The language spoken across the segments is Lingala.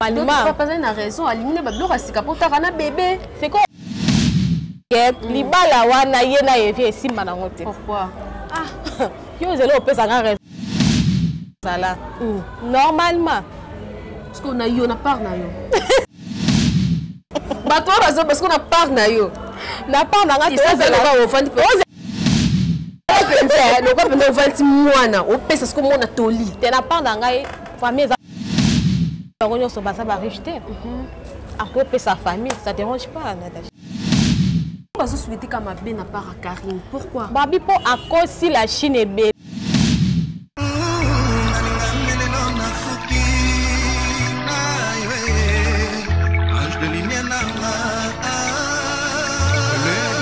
Papa a raison, aliminer bablo rasika pour tarana bébé. C'est quoi? Libala wana yena yevi simba na ngote. Pourquoi? Ah, yo zelo opesa nga raison. Sala. Normalement. Parce qu'on a eu on a part na yo. Bah toi raison parce qu'on a part na yo. Na part na nga to ça va au fond du no ko pendo vanti mwana opesa ce que mona toli. Te na part na nga famille on se basa ba rejeter. Après peut sa famille, ça dérange pas Natacha. Pourquoi vous souhaitez comme bien à part à Karine? Pourquoi? Babi pour à cause si la Chine est belle.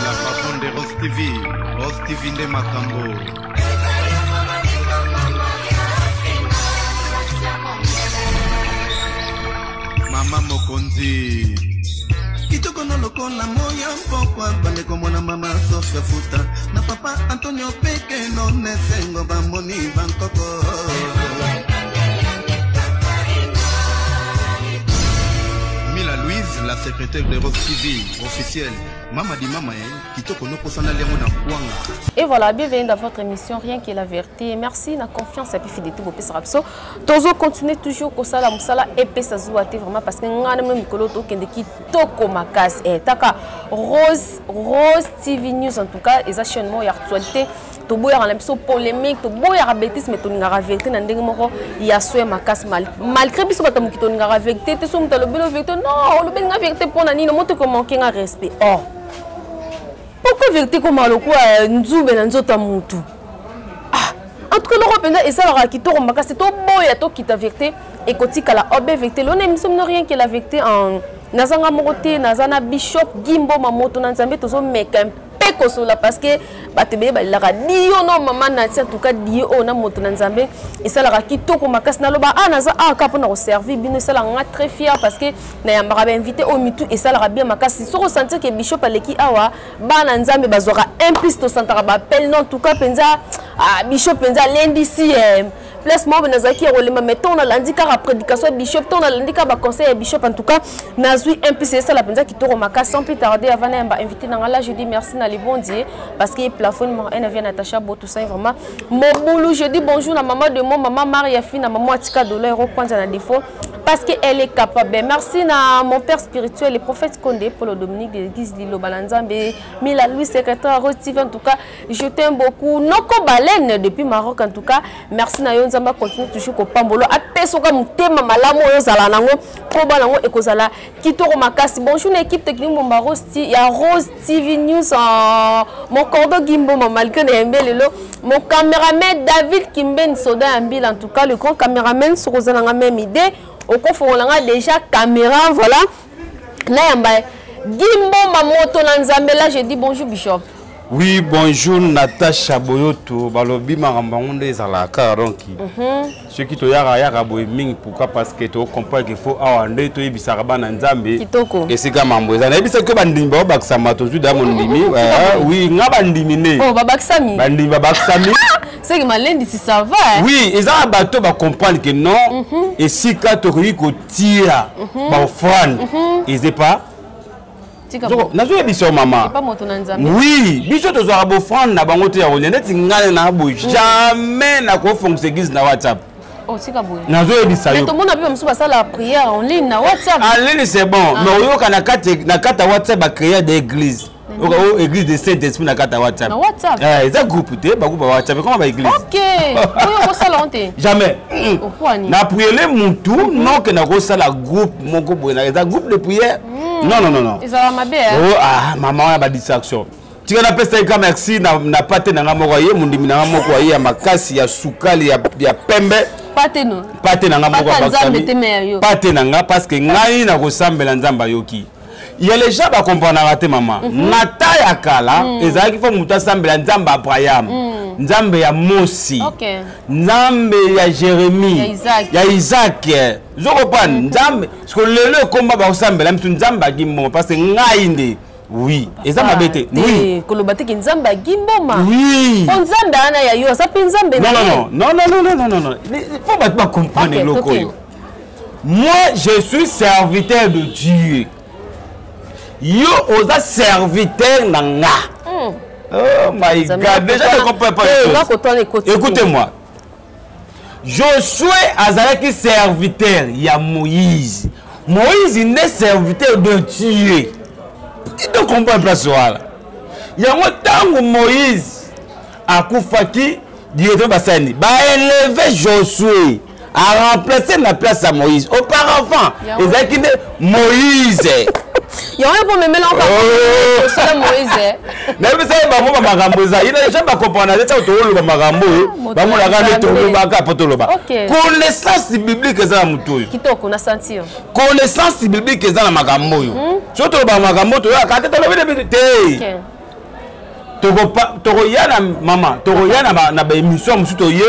La patronne de Rose TV de Makambo. Mama Mokonzi kitoko na lokola moya mpokwa bande komona mama Sofia Futa na papa Antonio Peke no nesengo bamoni bankoko Mila Louise, la secrétaire de Rose TV officielle. Mama di mama kitoko no posana lengo na kwanga. Et voilà, bienvenue dans votre émission Rien que la vérité. Merci la confiance et puis fidélité au Pesarapso. Tozo continue toujours ko sala musala et pesa zuate vraiment parce que ngana même mikolo to kende kitoko makas et taka Rose TV News en tout cas les chaînements et actualité to boya en émission polémique to boya bêtise mais to ngara vérité na ndenge moko ya soe makas malgré biso bato mokito ngara vérité te so mutalo belo vérité non le ben vérité pour nani no moto ko manquer un respect. Oh pourquoi vérité comme quoi nzube na nzota mutu? Ah, en tout cas l'Europe et ça leur a quitté au makas c'est to boya to kita vérité et kotika la obé vérité l'on aime somme rien que la vérité en nazanga moroté nazana bishop gimbo mamoto na nzambe tozo meka kosola parce que batebe ba la dio no maman na en tout cas dio on a moto na nzambe et ça la kitoko makas na loba naza ka pour na servir bino ça la nga très fier parce que na yamba ba invité au mitu et ça la bien makas so ressentir que bishop aleki awa ba na nzambe bazora implice to santara ba appel non en tout cas penza bishop penza lundi si place moi nazaki rolema mettons na lundi car prédication bishop ton na lundi car ba conseil bishop en tout cas nazui implice ça la penza kitoko makas sans plus tarder avant na yamba invité na là je dis merci na bon Dieu parce que plafonne elle vient Natacha Botou ça vraiment mon boulot je dis bonjour à maman de mon maman Maria Fine à maman Atika Dollar au point à défaut parce qu'elle est capable. Merci à mon père spirituel le prophète Condé pour le Dominique de l'église Lilo Balanzambe Mila Louis secrétaire Rose TV en tout cas je t'aime beaucoup Noko Baleine depuis Maroc en tout cas merci na Yonzamba continue toujours ko pambolo apesoka mutema malamu oyo zala nango ko balango ekozala kitoko makasi bonjour l'équipe technique Momba Rose il y a Rose TV News mon cordeau Gimbo malgré Nembelelo mon caméraman David Kimben Soda Ambil en tout cas le grand caméraman sur la même idée au coffre on a déjà caméra voilà Nayamba Gimbo Mamoto Nanzambe là je dis bonjour Bishop. Oui, bonjour Natacha Boyoto, balobi marambangonde ezalaka ronki. Ce qui to yaka boyeming pourquoi parce que tu comprends qu'il faut awande to yebisaka bana nzambe. Kitoko. Et c'est comme amboza. Na yebisa que bandimi ba bakisama to zu da mondimi. Oui, nga bandimi ne. Oh babakisami. Bandimi ba bakisami. C'est que malendi si ça va. Oui, ils ont bateau ba comprendre que non et si ka to ko tira ba offrande. Ils est pas nazo biso mama. Oui, biso to zo abofrande na bango te ya onete ngale na bo jamais na ko fonctionner église na WhatsApp. Oh tika boye. Nazo ebisa yo. Mais tout le monde a pu me faire la prière en ligne na WhatsApp. En ligne c'est bon, mais yo kana kata WhatsApp ba créer des églises. Au église de Saint-Esprit na kata WhatsApp. Na WhatsApp. Ils ont groupe te ba groupe WhatsApp comment ba église. OK. Oyo ko sala honte. Jamais. Na prier les mutu non que na ko sala groupe moko boye na groupe de prière. Non. Ils ont ma belle. Oh maman a ba distraction. Tu vas pesa ka merci na pate na ngamo ye mundimi na ngamo kwa ya makasi ya sukali ya pembe. Pate no. Pate na ngamo kwa nzambe te meyo. Pate na nga parce que ngai na ko sambela nzamba yoki. Il y a les gens qui comprennent raté maman. Nata ya kala ezaki fo muta sambela nzamba Abraham. Nzambe ya Mosi. Nzambe ya Jérémie. Ya Isaac. Zokopan nzambe parce que lelo komba ba sambela mtu nzamba gimbo parce que ngai nde. Oui, et ça m'a bêté. Oui. Kolobate ki nzamba gimboma. Oui. On nzamba ana ya yo, ça pe nzambe. Non. Il faut pas comprendre le koyo. moi je suis serviteur de Dieu. Yo osa serviteur nanga. Oh my God, déjà je ne comprends pas. Écoutez-moi. Josué azalaki serviteur ya Moïse. Moïse il est serviteur de Dieu. Tu ne comprends pas cela. Il y a un temps où Moïse a koufaki directement basani. Ba élevé Josué a remplacé la place à Moïse. Auparavant, ils a quitté Moïse. Il y a un peu de mélange avec Moïse. Mais vous savez, il a déjà compris. Connaissance biblique est dans la moutou. Connaissance biblique est dans la magambo. Surtout dans la magambo, tu as Toroyana maman, Toroyana na ba émission musutoye,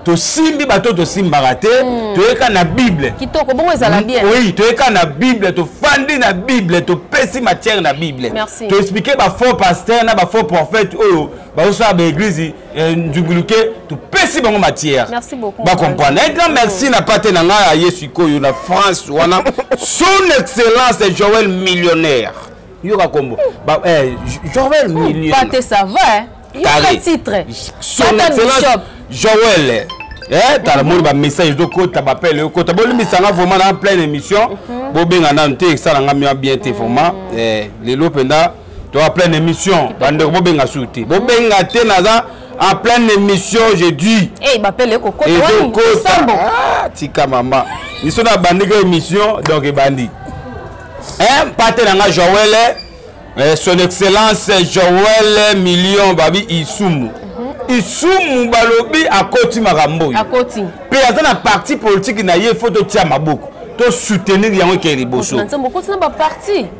to simbi bato to simbarate, to eka na Bible. Kitoko bon ezala bien. Oui, to eka na Bible, to fandi na Bible, to pesi matière na Bible. Merci. To expliquer ba faux pasteur na ba faux prophète oyo, ba osa ba église njunguluke, to pesi bango matière. Merci beaucoup. Ba comprendre. Un grand merci na paté na nga Yesu koyo na France wana. Son excellence Joël millionnaire. Yoka Kombo. Joël Million. Pâté ça va, hein? Il y a un titre. Son excellence Joël. T'as le monde message de côté, t'as appelé le côté. Bon, mais ça va vraiment en pleine émission. Bon, ben, on a un texte, ça a bien été vraiment. Les lopenda, tu as pleine émission. Bande, bon, ben, a sauté. Bon, ben, a été en pleine émission, j'ai dit. Eh, il m'appelle le coco. Ah, tika maman. Ils sont dans la bande émission, donc bandi. Partenaire Joël, son excellence Joël Million Babi Isumu. Isumu Balobi à Koti Marambo. À Koti. Puis il y a un parti politique qui il faut te tirer ma boucle. To soutenir Yango Keriboso.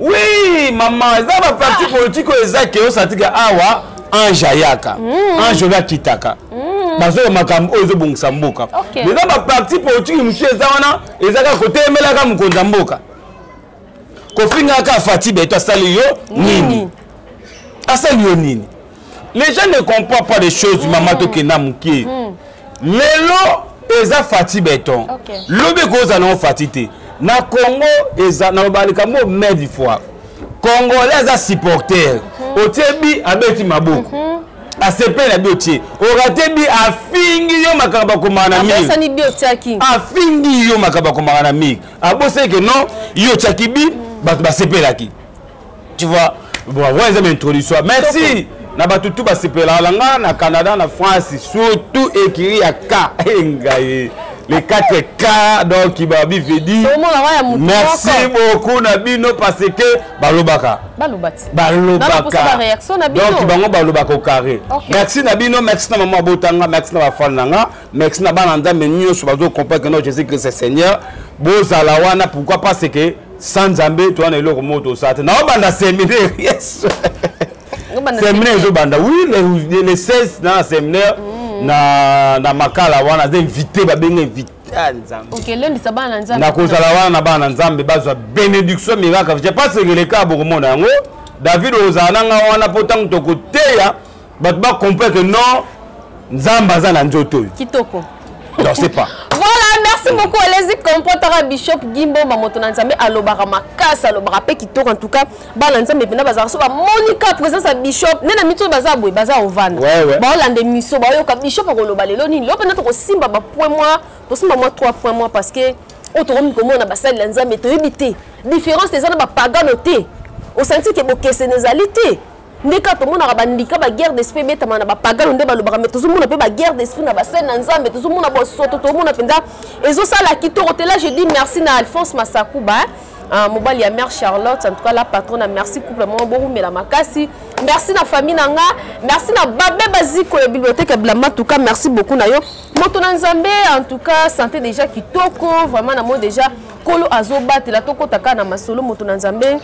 Oui, maman, c'est un parti politique qui est senti que Awa Anjayaka, Anjola Kitaka. Bazo makambo ozo bongsamboka. Mais dans un parti politique monsieur Zawana, ezaka côté melaka mukonzamboka. Kofinga ka Fati beto asali yo nini asali yo nini. Les gens ne comprennent pas des choses maman to kena mukie lelo eza Fati beton lobe koza na Fati te na Congo eza na balika mo medi fois Congolais eza supporter otebi abeti maboko asepe na biotie oratebi afingi yo makaba komana mi abosani biotiaki afingi yo makaba komana mi abose que non yo tiakibi tu vois, bon, voilà une introduction. Merci. Na batutu ba sepela langa na Canada, na France, surtout écrit à K. Les 4 K donc qui va vivre dit. Merci beaucoup Nabino parce que balobaka. Balobati. Balobaka. Donc bango balobaka au carré. Merci Nabino, merci na maman botanga, merci na bafalanga, merci na bananda menyo so bazo comprendre que non Jésus Christ c'est Seigneur. Bozala wana pourquoi parce que sans Zambé toi na eloko moto ça. Na banda séminaire. Yes. Séminaire zo banda. Oui, les 16 dans le séminaire. Na makala wana za invité ba benga invité nzambe. OK, lundi ça bana nzambe. Na kozala wana na bana nzambe bazwa bénédiction miracle. Je pense que le cas beaucoup monde yango. David ozana nga wana potang to koteya bat ba comprendre que non nzamba za na nzoto. Kitoko. Non, c'est pas. Voilà, merci beaucoup. Allez-y, comprendre Bishop Gimbo Mamoto Nzambe alobara makasa alobara pe kitoko en tout cas. Bala Nzambe pena bazar so ba Monica présence à Bishop. Nena mito bazar boy bazar ovanda. Ba olande miso ba yoka Bishop akoloba lelo nini. Lo pena to ko simba ba point moi, to simba moi 3 points moi parce que otorom komo na basali Nzambe to ebité. Différence des ana ba paganoté. Au senti que bokese nezalité. Ndeka to mona bandika ba guerre d'esprit beta mana ba pagalo nde balobaka mais tout mona pe ba guerre d'esprit na ba scène nzambe tout mona bo soto to mona penza ezo sala kitoko te là je dis merci na Alphonse Masakuba mobali ya mère Charlotte en tout cas la patronne merci couple mo bo rumela makasi merci na famille nanga merci na babe baziko ya bibliothèque blama en tout cas merci beaucoup na yo moto na nzambe en tout cas santé déjà kitoko vraiment na mo déjà kolo azobate la toko taka na masolo moto na nzambe.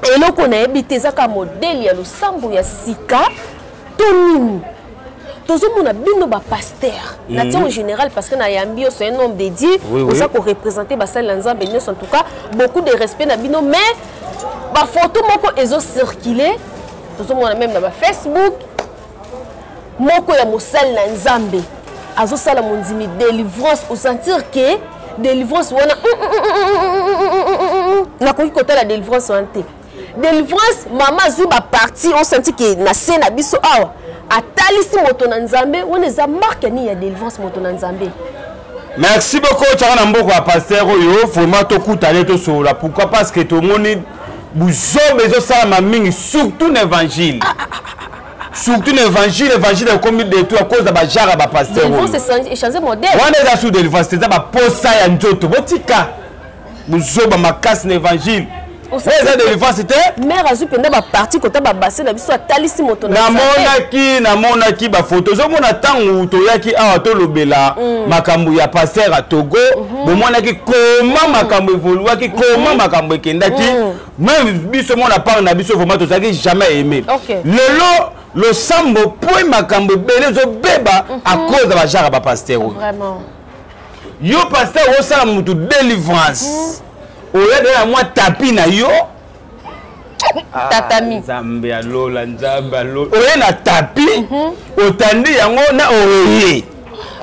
Et là, on a habité un modèle, ya losambo ya sika, tonini. Tout le monde a bien un pasteur. En général, parce que Nayambio, c'est un homme dédié. Pour ça qu'on représente Bassal Lanza Benyos, en tout cas, beaucoup de respect. Mais, la photo, ils ont circulé. Tout le monde a même dans Facebook. Moko ya Moussal Lanzambe. Azo sala mondimi délivrance, au sentir que délivrance wana na koki kota la délivrance wana te délivrance mama zuba parti on senti que na scène biso awa atalisi moto na nzambe wana eza marque ni ya délivrance moto na nzambe. Merci beaucoup tchana mboko a pasteur yo vraiment to kutale to sola pourquoi parce que to moni buzo bezo sala ma mingi surtout l'évangile. Surtout l'évangile comme de tout à cause de bajara ba pasteur. Délivrance c'est changer modèle. On est sous délivrance c'est ba posa ya njoto botika. Buzo ba makasi l'évangile. C'est délivrance c'était mère azu penda ba parti kota ba bassin na biso atalisi moto na na monaki ba photo zo mona tangu to yaki awa to lobela makambu ya pasteur à Togo bo monaki comment makambu évoluaki comment makambu ekendaki même biso mona parle na biso vraiment to zaki jamais aimé le sambo point makambu belé zo beba à cause de la jara ba pasteur vraiment yo pasteur o sala mutu délivrance oya de la moi tapi na yo tatami nzambe alola nzambe alola oya na tapi otandi yango na oye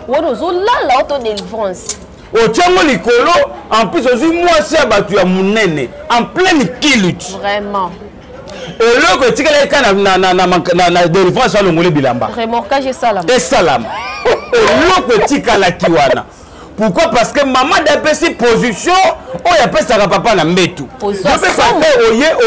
wono zo lala auto délivrance otiango likolo en plus aussi moi c'est abatu ya munene en pleine kilut vraiment eloko etikala eka na délivrance alongole bilamba remorquage et salam eloko etikala kiwana. Pourquoi? Parce que maman d'apesi position, on y appelle ça papa na mbetu. Position.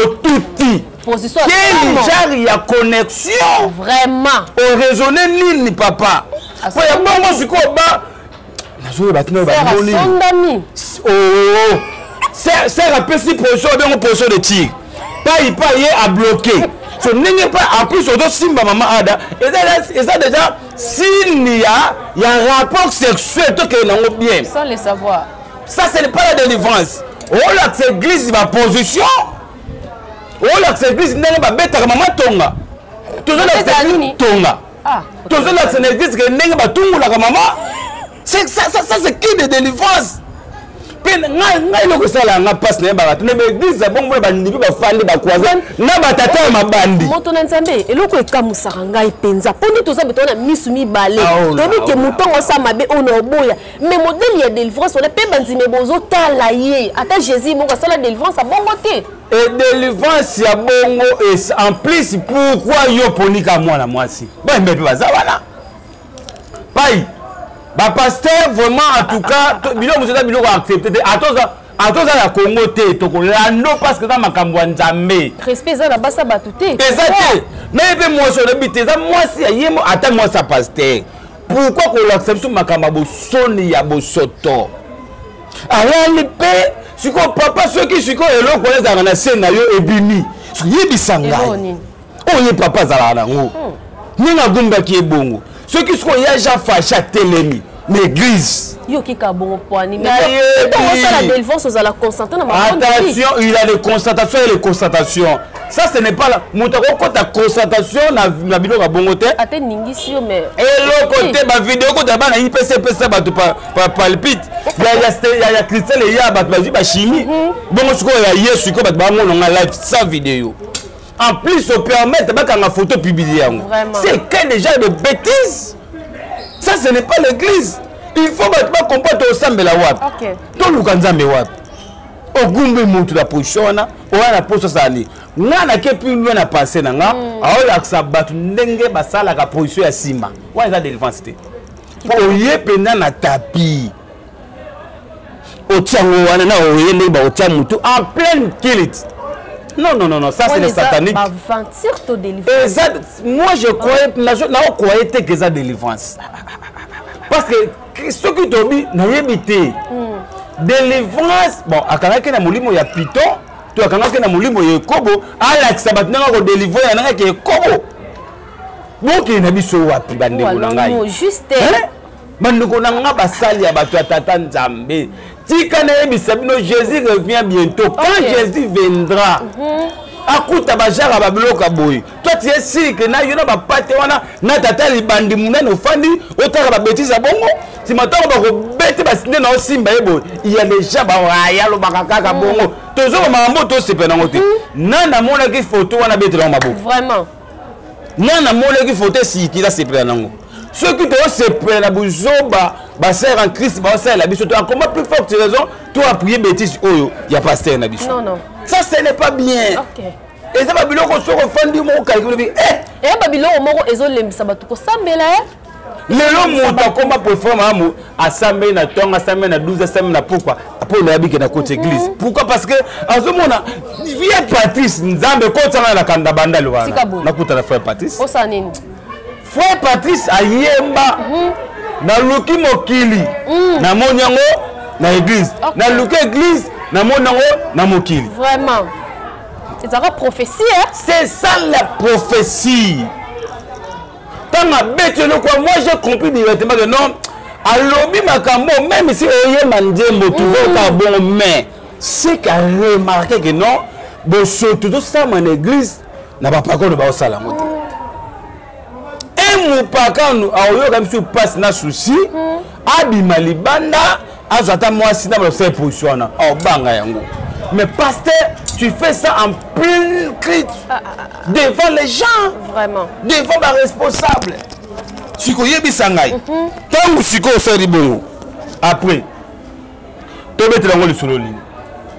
Au touti. Position. Quel genre y a connexion? Vraiment. On raisonne ni papa. Pour y a pas moi quoi ba. Nazo ba tino ba moni. Oh. C'est apesi position bien position de tir. Pas y à bloquer. Ce n'est pas en plus on doit simba maman ada. Et ça déjà s'il y a un rapport sexuel tout que non bien. Sans le savoir. Ça ce n'est pas la délivrance. Oh là c'est église ma position. Oh là c'est église n'est pas bête maman tonga. Toujours là c'est tonga. Ah. Toujours là c'est église que n'est pas tonga la maman. C'est ça c'est qui de délivrance. Ngai loko sala nga passe na ba ne église bon mo ba ndibi ba fandi ba kwaza na batata mabandi moto na nzambe eloko ekamusaka ngai penza poni toza betona misu mibale tobi ke mutongo sa mabe ono oboya mais modèle ya délivrance on pe banzime bozo tala ye ata Jésus moko sala délivrance a bongo te et délivrance ya bongo et en plus pourquoi yo ponika mwana mwasi ba mbe baza wana pai ba pasteur vraiment en tout cas bilo musika bilo accepter atoza la Congo te to kolando parce que dans makambo nzambe respect za na basa batuté exact mais be moi sur le bité za moi si yemo ata moi sa pasteur pourquoi ko l'accepte makambo bo soni ya bo soto ala pe siko papa ceux qui siko eloko les na scène na yo ebimi yebisanga oye papa za la ngo ninga gumba ki ebongo ceux qui sont déjà fâchés à Télémi, l'église. Yo qui a bon point mais la délivrance aux la constatation. Attention, il a des constatations et les constatations. Ça ce n'est pas la montako ta constatation na biloko bongote. Ate ningisio mais et le côté ma vidéo ko daba na IPCP ça ba palpite. Il y a Christelle et ya ba ba chimie. Bongo siko ya Yesu ko ba ngona nga live sans vidéo. En plus, on permet de mettre une photo publiée. C'est quel déjà de bêtises? Ça, ce n'est pas l'église. Il faut pas comprendre au sein de la wab. Tout le monde wab. Au gumbe monte la position, on a la position sali. On a que plus loin à passer na nga. Alors là, ça bat ndenge basala la position ya sima. Ouais, ça délivrance. Pour y pendant na tapis. Au tiango wana na oye ne ba au tiamutu en pleine kilit. Non, ça c'est le satanique. Moi je croyais, que c'est délivrance. Parce que ce qui t'ont dit, délivrance, bon, à quand na mulimo ya piton, tu as quand na mulimo ya kobo, Alex sabat na ko délivrer na ke kobo. Donc il na biso wapi bande ko ngai. Juste. Bande ko nga basali ya bato tata nzambe. Jésus revient bientôt. Quand Jésus viendra, akuta bajara babiloka boy. Toi tu es sûr que na yona ba pate wana na tata libandi munene ofandi otaka ba bêtise bongo. Si maintenant ba ko bête ba sinde na osimba ebo, il y a déjà ba ya lo bakaka bongo. Tozo mambo to sepena ngote. Nana mona ki photo wana bête na maboko. Vraiment. Nana mona ki photo si ki la sepena nango. Ceux qui doivent se prendre la bouzoba, Basser en Christ, basser la biche. Toi, comment plus fort que tu as raison, toi à prier bêtise, il y a pasteur na biche. Non, non. Ça, ce n'est pas bien. Ok. Et ça, Babylon, on se refait du mot calculé. Et Babylon, on m'a dit, ils ont tout ça, mais là, lelo moto akoma performa amu asambe na tonga asambe na 12 asambe na pourquoi pour la bike na côté église pourquoi parce que azomona vie Patrice nzambe kotanga la kanda bandali wana nakuta na frère Patrice osa nini frère Patrice ayemba na luki mokili na monyango na église na luki église na monyango na mokili vraiment c'est une prophétie hein? C'est ça la prophétie. Moi j'ai compris directement que non, alobi makambo, même si oye mandembo toujours bon, mais c'est qu'à remarquer que non, bon surtout ça mon église n'a pas qu'on va au salam. Et mon papa nous a eu comme si passe na souci, abima libanda, azata moi si na me faire position na, oh banga yango. Mais pasteur, tu fais ça en plein cri devant les gens. Vraiment. Devant les responsables. Siko yebi sangai. Tant siko osari bongo. Après. Tobete lango le solo ligne.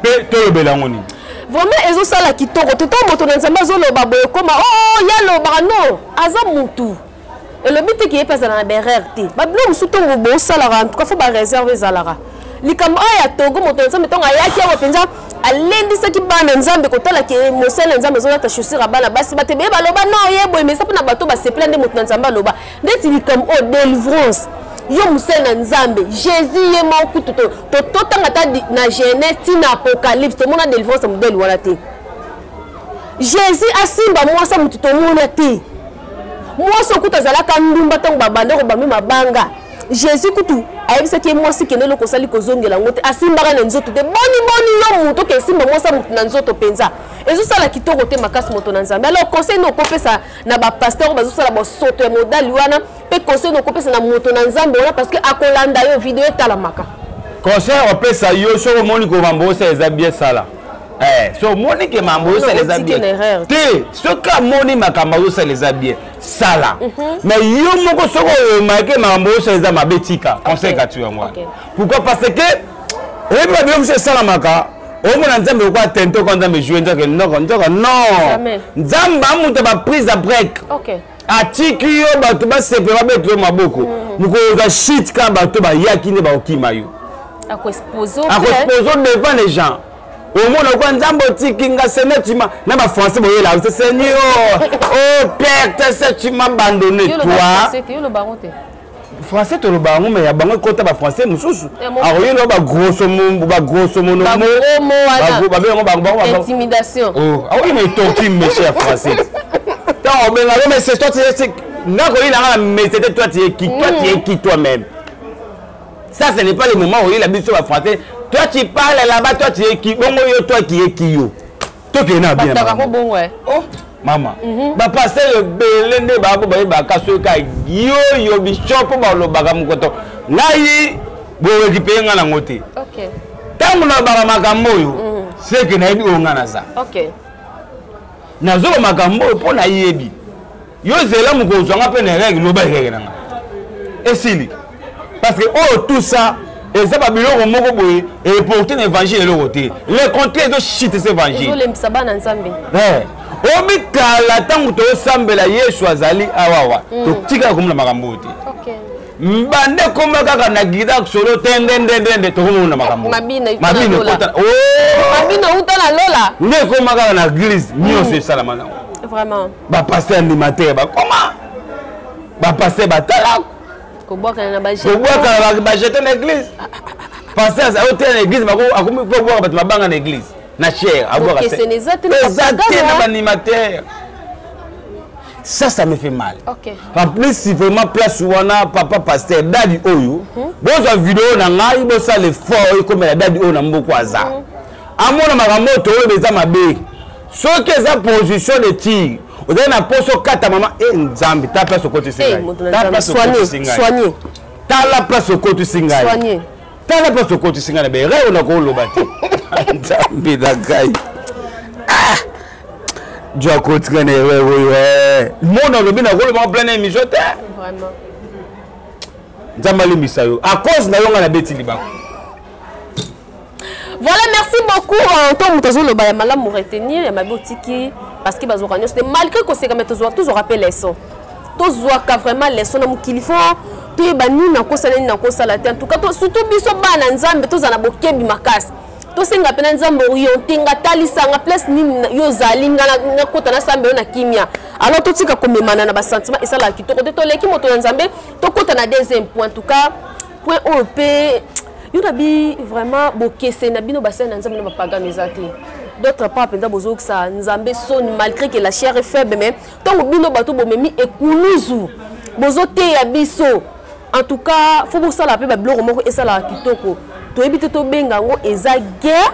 Pe tobe lango ni. Vraiment ezo sala kitoko. Toto moto na nzamba zo loba boye koma oh ya loba no. Aza mutu. Et le but qui est pas dans la BRT. Bablo musuto ngo sala en tout cas faut ba réserver zalara. Likamba ya Togo moto nzamba tonga yaki ya penza alendi saki bana nzambe kotala ke mosele nzambe zo ta chaussure bana basi batebe baloba non yebo mais ça pona bato ba se plaindre moto nzamba loba ndeti likam o délivrance yo mosele na nzambe Jésus ye ma kutu to tanga ta na Genèse na Apocalypse to mona délivrance modèle wala te Jésus asimba mwasa mutu to mona te mwasa kuta zalaka ndumba tango babanda ko bami mabanga Jésus kutu ayebisa ki mwasi kenelo kosali kozongela ngote asimbaka na nzoto te boni yo muto ke simba mwasa mutu na nzoto penza ezo sala kitoko te makasi moto na nzambe alors conseil no kopesa na ba pasteur bazo sala ba soto ya modali wana pe conseil no kopesa na moto na nzambe wana parce que akolanda yo video etala maka conseil opesa yo so moni ko mambosa ezabie sala so moni ke mambosa les abie te so ka moni makambo ça les abie sala mais yo moko soko marqué mambosa eza mabetika conseil ka tu moi pourquoi parce que et bien bien c'est sala maka o mona nzambe ko atento quand nzambe jouer ndoko non nzamba muto ba prise à break atiki yo bato ba sepela beto maboko muko za shit ka bato ba yaki ne ba okima yo exposer devant les gens. Au moins, on a dit que tu m'as français, Seigneur, oh Père, tu m'as abandonné, toi. Français, tu le baron, mais il y a beaucoup de français, alors il y a grosso modo, intimidation. Ah oui, mais torture, mes chers français. Mais c'est toi, tu es qui toi-même. Ça, ce n'est pas le moment où il a mis sur la français. Toi, tu parles là-bas, toi, tu es qui? Bon, toi, qui es qui? Toi, qui es là bien. Oh, maman. Bah, passer le belende, bah, kasoka, yo, bishop, bah, le bagamukoto. Naï, bon, récupérer un langoté. Ok. Tant que nous avons magamoyo, c'est que nous avons ça. Ok. Nous avons magamoyo pour naïebi. Yo, c'est là, nous avons appelé les règles, nous avons et si parce que oh tout ça et ça Babylone au moko boy et porter l'évangile le côté le contraire de shit cet évangile zo lemisa bana nzambe o mikala tangu to sambela Yesu azali awawa to tika komuna makambo te OK mbande koma kaka na gida solo tendendende to komuna makambo mabina kota oh mabina utala lola ne koma kaka na église mio c'est ça la mana vraiment ba passer animateur ba comment ba passer batala Koboka na bajeter l'église. Passer à hôtel l'église, à boire ma banque en église. Na cher, à boire à animateur. Ça me fait mal. OK. En plus, si vraiment place où on a papa pasteur Daddy Oyo, bon sa vidéo na ngai bo ça le fort comme la Daddy Oyo na mboko aza. Amona makamoto oyo beza mabe. Ce que sa position de tir. Vous avez un poste au 4 maman et Nzambi, ta place au côté Singaï. Ta place au côté Singaï. Soigné. Ta la place au côté Singaï. Soigné. Ta la place au côté Singaï. Mais rien on a qu'on le bâti. Nzambi d'Agaï. Ah! Dieu a continué, ouais. Mon homme, il a plein d'émissions. Vraiment. nzamba limbisa yo à cause na yonga na beti libako. Voilà, merci beaucoup. Toi, Moutazo le baya malamu retenir ya mabotiki parce que bazokanya c'était malgré que c'est comme toujours rappel leçon. Tous ka vraiment leçon na mukilifo. Tu bani na kosala ni na kosala te en tout cas surtout biso bana nzambe to zana bokebi makasi. To senga pena nzambe orienté nga talisa nga place ni yo zalinga na kota na sambe na kimia. Alors tout tika komemana na ba sentiment et ça la kitoko to leki moto nzambe to kota na deuxième point en tout cas point OP yonabi vraiment bokese na bino bassin na nzambe na bapagano ezate. D'autres pas penda bozo que ça nzambe sonne malgré que la chair est faible mais tant bino bato bomemi ekuluzu bozo te ya biso. En tout cas, faut que ça la paix bloko moko et ça la kitoko. To ebite to benga ngo eza guerre.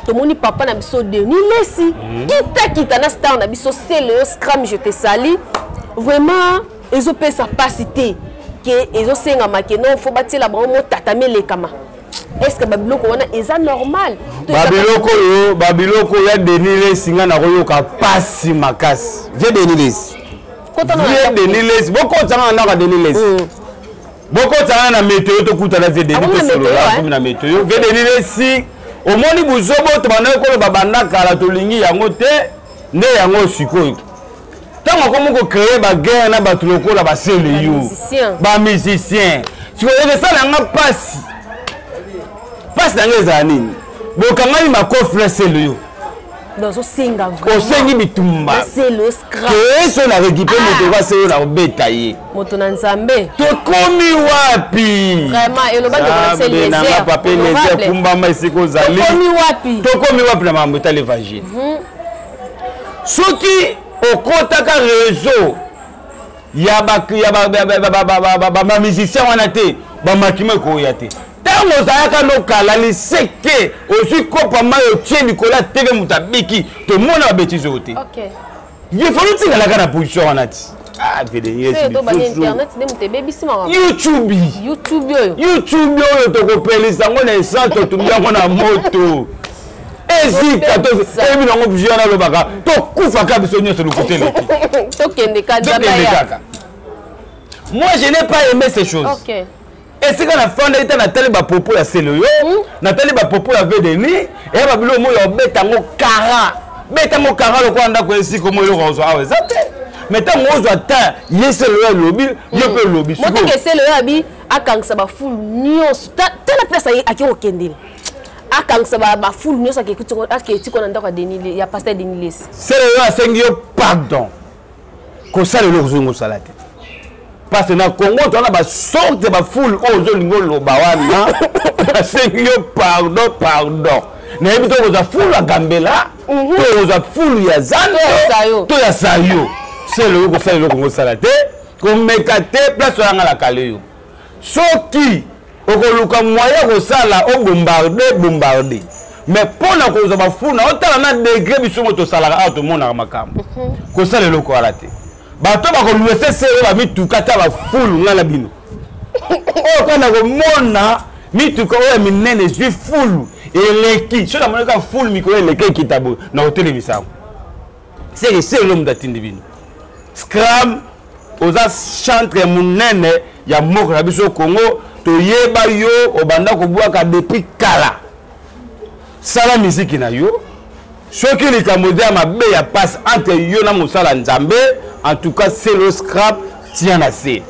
To moni papa na biso Denis Lesi. Kita na star na biso c'est le scram je te sali. Vraiment, ils ont payé sa capacité que ils ont senga makeno faut bâtir la vraiment tatame les kama. Est-ce que babiloko wana eza normal? Babiloko ya Denis Lesi nga na koyo ka pasi makasi. Vie Denis Lesi. Vie Denis Lesi. Boko tanga na Denis Lesi. Boko tanga na météo to kuta na Denis solo na météo. Vie Denis Lesi. Au moni buzobo to bana ko babanda kala to lingi yango te nde yango sikoyo. Tango ko moko créer ba guerre na bato lokola ba sele yo. Ba musicien. Tu vois ça na nga pasi. Passe dans les années. Bokanga ni makofre sele yo. Dans ce singa vraiment. O sengi bitumba. C'est le scrap. Que ça na récupérer moto va sele na betailler. Moto na nzambe. To komi wapi? Vraiment et le bas de c'est les airs. Na papa les airs kumba ma siko zali. To komi wapi? To komi wapi na mambeta l'évangile. Soki okotaka réseau ya ba musicien wana te ba makime ko ya te. Tango zayaka no kala li seke osi kopa mayo tie Nicolas TV mutabiki to mona bêtise ote. OK. Il faut nous dire la position wana ti. Ah vede c'est to ba internet de mutebe bisima wa. YouTube yo to ko pelisa ngona esanto tumia ngona moto. Ezika to ebi na ngo bujana lo baka to kufa ka biso nyoso le côté leki. To kende ka daba. Moi je n'ai pas aimé ces choses. OK. Et c'est quand la fin de la télé ba popo ya selo yo, na télé ba popo ya vedeni, et ba bilo mo yo beta ngo kara lo kwa ndako esi ko mo yo rozo awe zate. Mais tant mo zo ata yeselo yo lobi, yo pe lobi. Mo to ke selo yo abi akangsa ba full nyos. Ta la place aki okendele. Akangsa ba full nyos aketi ko na ndako Denis ya pasteur Denis Lesi. Selo yo asengi yo pardon. Ko salo lo zo ngo salate. Parce que dans le Congo, on a sorte de foule aux Olingo Bawana. C'est pardon. Mais il y a foule à Gambela, il y a foule à Zano, tout à Sayo. C'est le Congo fait le Congo salade. Comme Mekate, place à la Caleo. Ce qui, au Coluca moyen, au Sala, au bombardé. Mais pour la cause de la foule, on a des degrés qui sont au Salara, tout le monde a Makam. Comme ça, le loco à la tête. Bato ba ko luese se ba mitukata ba fulu ngala bino. O kana ko mona mituka o minene zwi fulu eleki. So na monaka fulu miko eleki kitabo na hotel bisango. C'est l'homme d'atindi bino. Scram oza chantre munene ya moko na biso Congo to yeba yo obanda ko bwaka depuis kala. Sala musique na yo. Soki likamode ya mabe ya passe entre yo na mosala nzambe. En tout cas, c'est le scrap tient assez.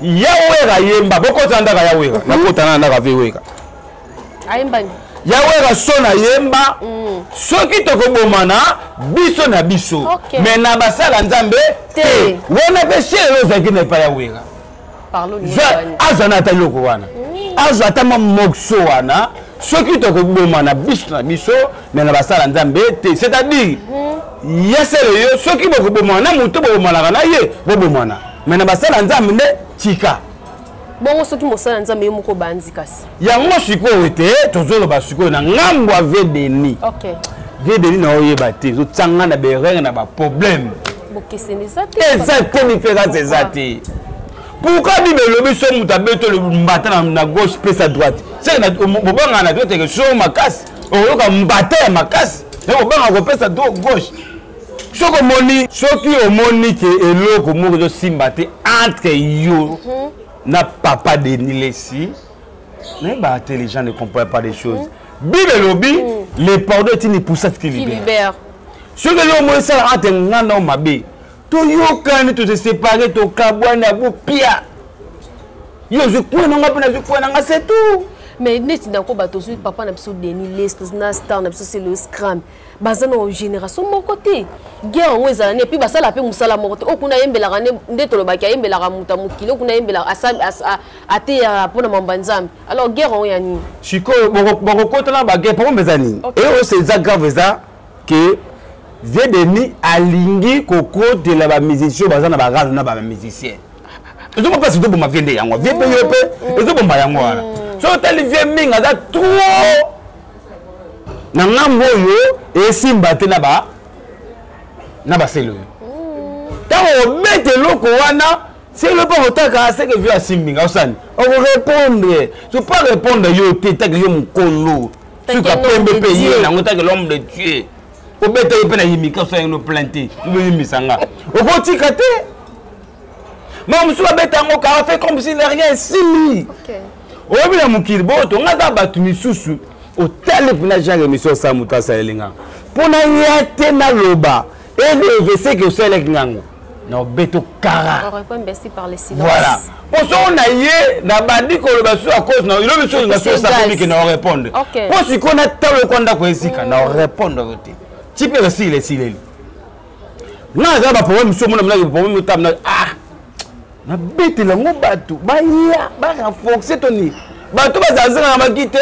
Yawera yemba, beaucoup tandaka yawera. Nakotana na kaveweka. Ayembani. Yawera sona yemba. Soki toko bomana biso na biso. Mais na basala nzambe te. Wana peshe lo zaki ne pa yawera. Parlons ni. Azana ta loko wana. Azata ma mokso wana. Soki toko bomana biso na biso, mais na basala nzambe te. C'est-à-dire yesele yo soki boko bomana muto bomana na ye bo bomana mais na basala nzambe nde tika bongo soki mosala nzambe yo moko banzi kasi yango siko ete tozolo basiko na ngambo vedeni. OK Vedeni na oyeba te zo tsanga na bereng na ba problème bokeseni zate ezate différence ezate pourquoi bible lobi so mutabeto le mbata na gauche pe sa droite c'est na bobanga na droite que so makasi oyoka mbata makasi na bobanga ko pe sa gauche. Soki omoni ke eloko moko zo simba te entre yo na papa de Nilesi. Les gens ne comprennent pas des choses. Bible lobby, les pardons est une poussette qui libère. Ce que l'homme est ça, c'est un homme mabé. Tout yokan, tout se séparer, tout kabouana, bou pia. Yo, je crois, non, c'est tout. Mais net d'accord bateau papa n'a pas Denis les na star n'a pas c'est le scram bazana en génération mon côté guerre on ezala ne puis basa la pe musala mon côté okuna yembela rane ndeto lo baki yembela ramuta mukilo kuna yembela asa ate ya pona mambanzam alors guerre on yani chiko boko kotala ba guerre pour mezani et c'est ça grave ça que Vieux Denis alingi koko de la musicien bazana ba grave na ba musicien je ne pas si tu ma viande yango vieux pe et tu bomba yango ala so tel vieux minga za trop na ngambo yo et simba te na ba selo tango mete loko wana c'est le pas otaka c'est que vieux asimbinga osani on répondre je pas répondre yo te tak yo mukolo tu ka pembe payer na ngota que l'homme de Dieu o bete yo pe na yimika so yo planter yo yimisanga o ko tikate Maman suis abetango car fait comme si rien si. OK. O bi na mukiri boto ngaza batumi susu o tele pina jange mission sa muta sa elinga. Pona yate na loba et je sais que c'est les ngango. Na beto kara. On répond merci par les silences. Voilà. Pour ça on a yé na bandi ko loba su à cause na ilo mission na so sa public na répondre. Pour si qu'on a talo konda ko esika na répondre côté. Type aussi les sileli. Ngaza ba problème so mona mona problème mutam na na bete la ngobatu ba ya ba renforcer toni bato bazazanga makite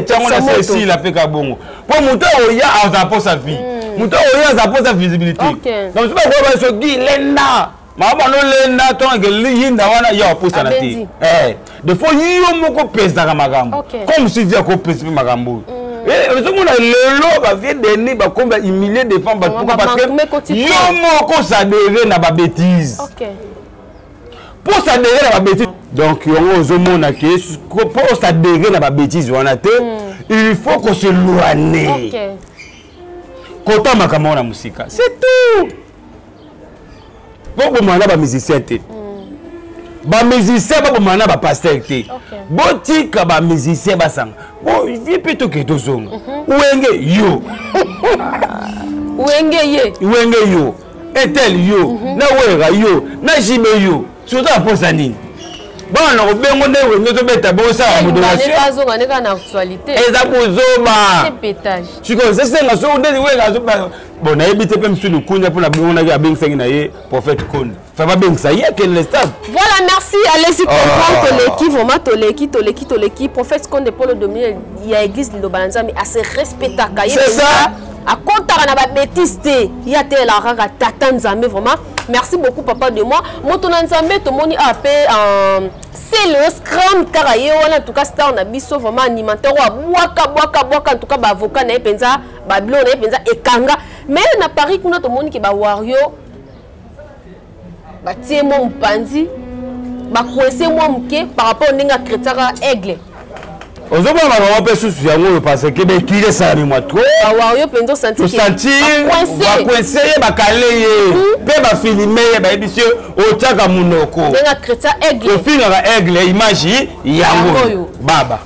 chango na ceci la peka bongo pour muto oya azapo sa vie muto oya azapo sa visibilité donc c'est pas quoi so gi lenda mama no lenda to ngeli yinda wana ya posta na ti de fois yo moko pesa ka magambo comme si via ko pesa magambo et le monde lelo ba vie Denis ba komba humilier des femmes parce que yo moko ça devait na ba bêtise pour s'adhérer à la bêtise. Donc, pour s'adhérer à la bêtise, il faut qu'on se loigne. Quand on a la musique, c'est tout. Pour que on a musicien, ba musicien, ba on a pasteur. Botika ba musicien ba sang. Bon, il plutôt que deux hommes. Wenge yo. Wenge ye. Wenge yo. Etel yo. Na wera yo. Na jime yo. Surtout à Posani. Bon, on a bien de nous mettre bon ça à modération. Actualité. C'est pétage. Je suis c'est ça, bon, on a évité même sur le coup pour la bonne à bien faire une prophète Kon. Ça va bien ça y est qu'elle est stable. Voilà, merci. Allez-y comprendre l'équipe, vraiment l'équipe. Prophète Kon de Polo Dominique, il y a église de Lobalanza, mais à se respecter. C'est ça. À compte à la bêtise, il y a tel araga tatanzame vraiment. Merci beaucoup papa de moi. Motonanzame to moni AP c'est le scrum karaye en tout cas star na biso vraiment animateur wa boaka en tout cas ba avocat na penza ba blon na penza ekanga mais na Paris kuna to moni ki ba wario ba tie mo mpanzi ba coincer moi mke par rapport ninga kretaka aigle. Aujourd'hui, on va faire sous yango parce que ben qui est ça ni moi trop. Ah wario penzo sentir. Va coincer ba calé pe ba filmer ba émission o tchaka munoko. Ninga kretaka aigle. O finga aigle image yango baba.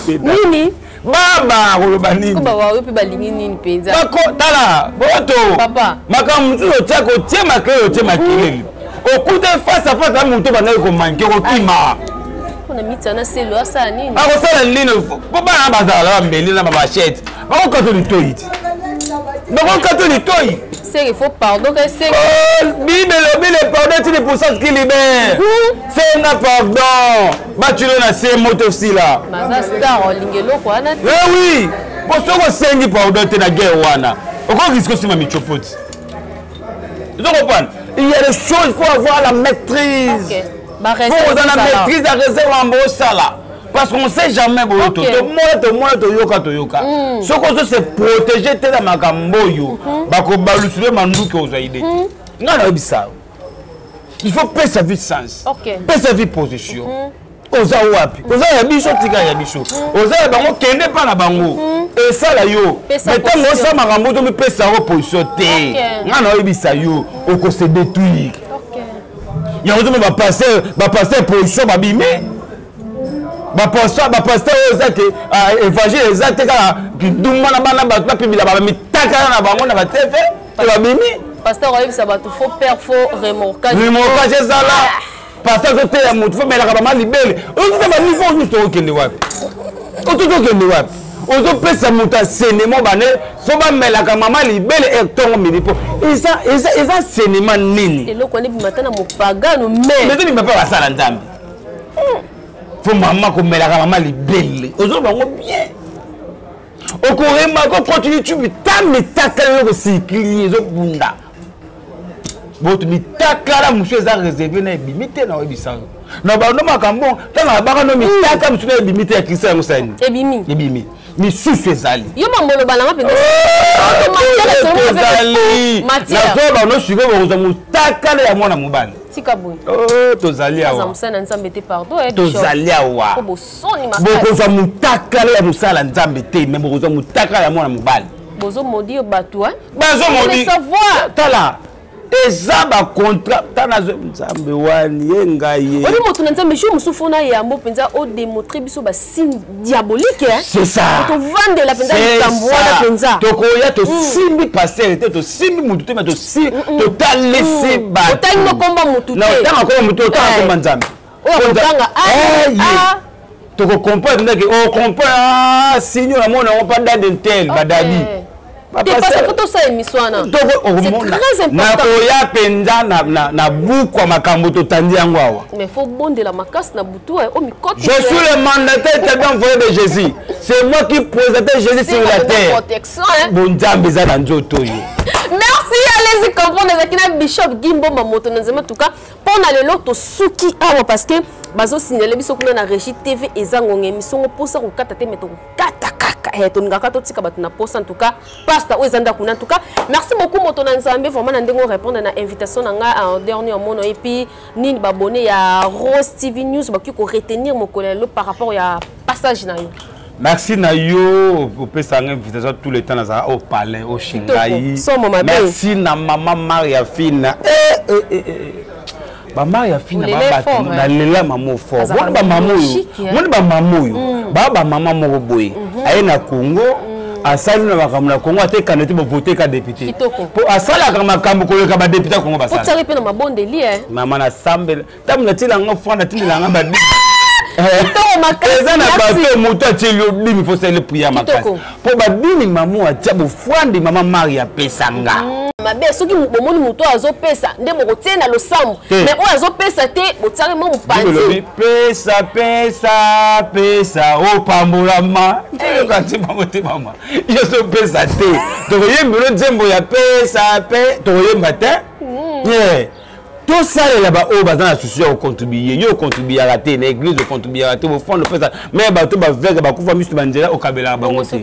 Nini? Baba koloba nini? Ko ba wario pe ba lingi nini penza. Bako tala boto. Papa. Makamutu o tchaka o tema ke o tema kileli. O kuta face à face à muto ba na ko manke ko tima. On a mis ça dans le lois ça ni. Ah on ça la ligne faut pas na bazala mbeli na machette. On quand on toy. Donc on quand on toy. C'est il faut pardon que c'est Bible le pardon tu les pourcentage qui libère. C'est na pardon. Ba tu le na c'est moto aussi là. Maza star lingelo quoi na. Oui. Pour ça qu'on sengi pardon te na guerre wana. On risque sur ma michopoti. Tu comprends? Il y a des choses il faut avoir la maîtrise. OK. Faut dans la maîtrise à réserve en beau sala. Parce qu'on ne sait jamais tout le monde yoka. Ce qu'on se protéger dans ma camboyo. Bako balusule manduke aux aidés. Il faut payer sa vie sens. Payer sa vie position. Oza wapi. Oza yabiso tika yabiso. Oza bango kende pa na bango. Et ça là yo. Mais tant que ça makambo to me pesa position té. Ngana yebisa yo oko se détruire. Il y a aussi passer position babimi. Pasteur aux actes évangile les actes qui dumana bana ba pibila ba mitaka na bango na ba TV babimi. Pasteur oyebi ça ba tout faux père faux remorquage. Remorquage ça là. Pasteur zote ya mutu faut melaka ba mali belle. On dit ba niveau nous to okende wapi. O to okende wapi. Ozo pesa muta cinéma bané so ba melaka mama libele e tongo milipo. Eza cinéma nini. Et loko ni bimatana mo pagano mais. Mais tu ne peux pas ça la nzambe. Faut maman comme melaka mama libele. Ozo bango bien. Okorema ko continue tu mais takala ko sikili zo bunda. Botu mitakala monsieur za réservé na bimité na obisango. Na ba no makambo tanga ba no mitaka monsieur na bimité ya Christ ya musani. Ebimi. Mi susu ezali. Yo mambolo bana mapenda. Na zo ba no sugo bo mutakala ya mwana mobali. Tika boy. Oh tozali awa. Za musana nzambe te pardon tozali awa. Bo soni makasi. Boko za mutakala ya musala nzambe te mais boko za mutakala ya mwana mobali. Bozo modi bato hein. Bazo modi. Savoir. Tala. Eza ba contrat tana nzambe wani yengaye. Oni moto na nzambe sho musufona yambo penza o démontrer biso ba signe diabolique hein. C'est ça. To vendre la penza tambouana penza. To koya to simbi passer to simbi mutu te to si to ta laisser ba. Otangi no komba mutu te. Na otanga komba mutu otanga komba nzambe. O otanga ah. To ko comprendre ndeke o comprendre signe la mona on pas d'entel badadi. Parce que photo ça émission na. C'est très important. Na koya penza na buku makambo to tandi yango awa. Mais faut bonde la macasse na butu o mi kote. Je suis le mandataire tellement envoyé de Jésus. C'est moi qui présentais Jésus sur la terre. Protection hein. Bon Nzambe za na nzoto yo. Merci allez-y comprendre zakina Bishop Gimbo Mamoto nzema tuka pona lelo to suki awa parce que bazo signaler biso kuna na Régie TV ezangonga émission posa ko kata te meto kata kaka to ngaka to tika batu na posa en tout cas pasteur ezanda kuna en tout cas merci beaucoup moto na nzambe vraiment na ndengo répondre na invitation na nga en dernier mono et puis nini babonné ya Rose TV News ba ko retenir mokolelo par rapport ya passage na yo. Merci Nayo pour passer une invitation tout le temps au palais au Shingai. Merci na maman Maria Fina. Ba Maria Fina ba lela maman fort. Bon ba maman yo. Mon ba maman yo. Ba maman mo boy. Aye na Congo. Asali na makamna Congo ate kanete bo voter ka député. Pour asala ka makambo ko ka ba député Congo ba sala. Pour tali pe na mabonde li Maman na sambe. Tam na tila nga fond na tila nga ba. Eza na bato moto atelo bimi faut se le prier makasi po ba bimi mamu atia bo fwandi mama Maria pesanga mabe soki bomoni moto azo pesa nde boko tiena lo sambo mais o azo pesa te botare mo mpanzi pesa o pambolama yo kanti mamote mama yo so pesa te to yembelo nzembo ya pesa to yemba te yeah. Tout ça là-bas, au bazar associé au contribuer, yo contribuer à rater, l'église contribuer à rater, au fond de ça, mais bah tout bah vers bah couva mis banjela au kabela bah aussi.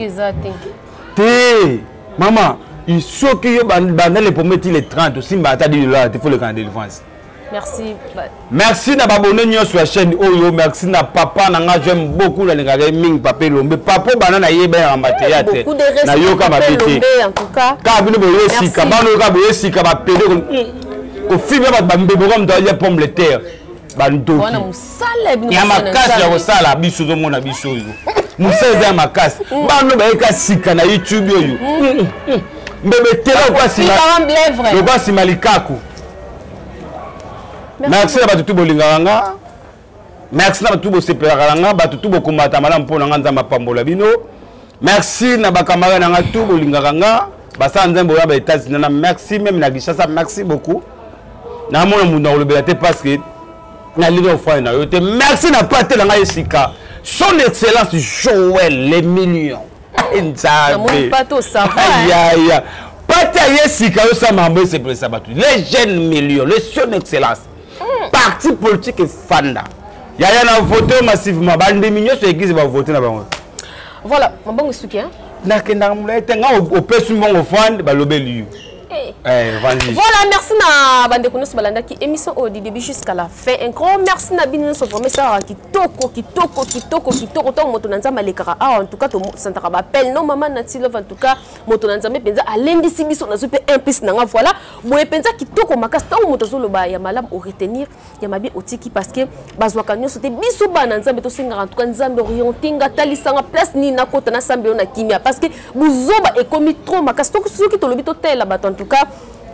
Té, maman, il faut que yo bandale pour mettre les 30 aussi, bah t'as dit là, il faut le camp de défense. Merci. Merci na babonné nyo sur la chaîne Oyo, merci na papa na j'aime beaucoup la ngare ming papa lombe, papa banana yebe en matière. Beaucoup de respect. Na yo ka babité. En tout cas. Ka bino boyo sika, bano ka boyo sika ba pédé comme au film ba bambe borom do ya pomme de terre bandoki wana musala bino ya makasi ya kosala biso zo mona biso yo musala ya makasi bano ba eka sika na YouTube yo mbebe tela kwa sima le kwa sima likaku merci na batutu bolinganga merci na batutu bosepelaranga batutu bokomata malamu mpona nga nzamba pambola bino merci na bakamara na nga tu bolinganga basa nzembo ya ba États-Unis na merci même na Kinshasa merci beaucoup. Na mona munda olobela parce que na lido fois na yote merci na pate na ngai sika son excellence Joël les millions nzambe pato ça ya pate yesika yo sa mambo c'est pour ça batu les jeunes millions les son excellence parti politique et fanda ya na voter massivement bande millions sur église va voter na bango voilà mabongo suki hein na kenda mula tenga au pesu mbongo fund ba lobeli yo Voilà, merci na bande konos balanda qui émission au début jusqu'à la fin. Un grand merci na bino so vraiment ça qui toko tant moto nanza malekara. Ah en tout cas to santaka ba appel non maman na tilo en tout cas moto nanza me penza alendi sibiso na super un piste nanga voilà. Boye penza qui toko makas tant moto zo loba ya malam au retenir ya mabi otiki parce que bazwa kanyo sote biso ba nanza beto singa en tout cas nzambe orienté ngatali sanga place ni na kota na sambe na kimia parce que buzoba e komi trop makas to soki to lobi to tela ba en tout cas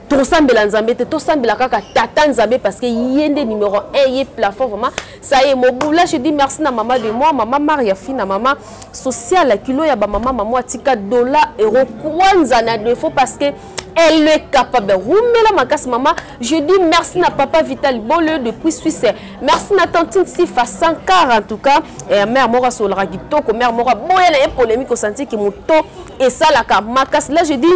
to sambela nzambe te to sambela kaka tata nzambe parce que yende numéro 1 yé plafond vraiment ça y est mobula je dis merci na maman de moi maman Maria fina maman sociale kilo ya ba maman atika dollar euro kwanza na défaut parce que elle est capable. Roumela makas maman, je dis merci na papa Vital Boleux depuis Suisse. Merci na tantine Sifa Sankar en tout cas. Et mère mora sur le ragito, mère mora boyela et polémique au sentier qui mouto et ça la makas là je dis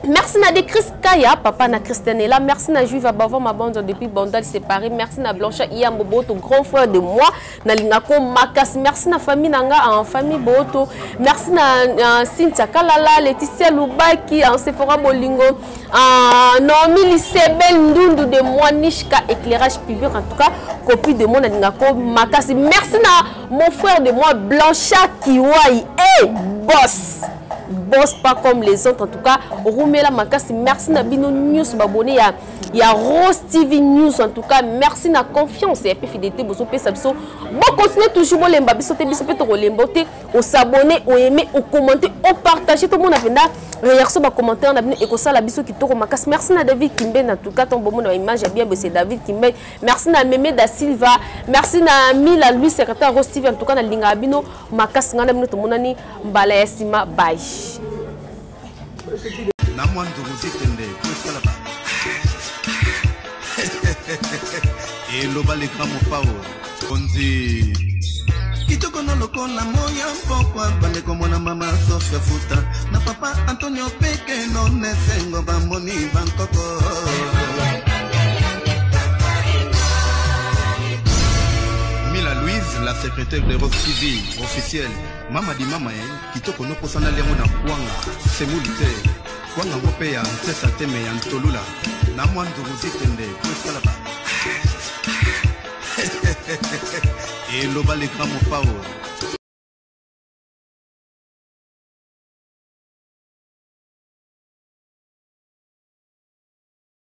merci na de Chris Kaya, papa na Christianella, merci na Juive Abava ma bande depuis Bandal séparé, merci na Blancha Iyambo Boto, grand frère de moi, na Lingako Makas, merci na famille nanga en famille Boto, merci na Cynthia Kalala, Laetitia Lubaki, en Sephora Bolingo, Naomi Lissebel Ndundu de moi, Nishka éclairage public en tout cas, copie de moi na Lingako Makas, merci na mon frère de moi Blancha Kiwai, hey boss. Boss pas comme les autres en tout cas Roumela Makasi merci na bino news babone ya Rose TV News en tout cas merci na confiance et puis fidélité boso pesa biso bon continuer toujours bon lemba biso te biso pe to lembote au s'abonner au aimer au commenter au partager tout le monde a venda réaction ba commentaire na bino et ko sala biso ki to Makasi merci na David Kimbe na tout cas ton bon na image bien c'est David Kimbe merci na Mémé da Silva merci na Mila Louis secrétaire Rose TV en tout cas na linga bino Makasi ngana bino to monani mbala ya sima bye na mwandu kuzitende kusala ba elo bale kamo pao konzi kitoko no lokola moya mpokwa bande komona mama Sofia Futa na papa Antonio Peke no nesengo bamoni bankoko Mila Louise la secrétaire de Rose TV officielle mama di mama kitoko no posana lengo na kwanga semulite kwanga ngope ya ntesa teme ya ntolula na mwandu kuzitende kusala ba elo bale kamo pao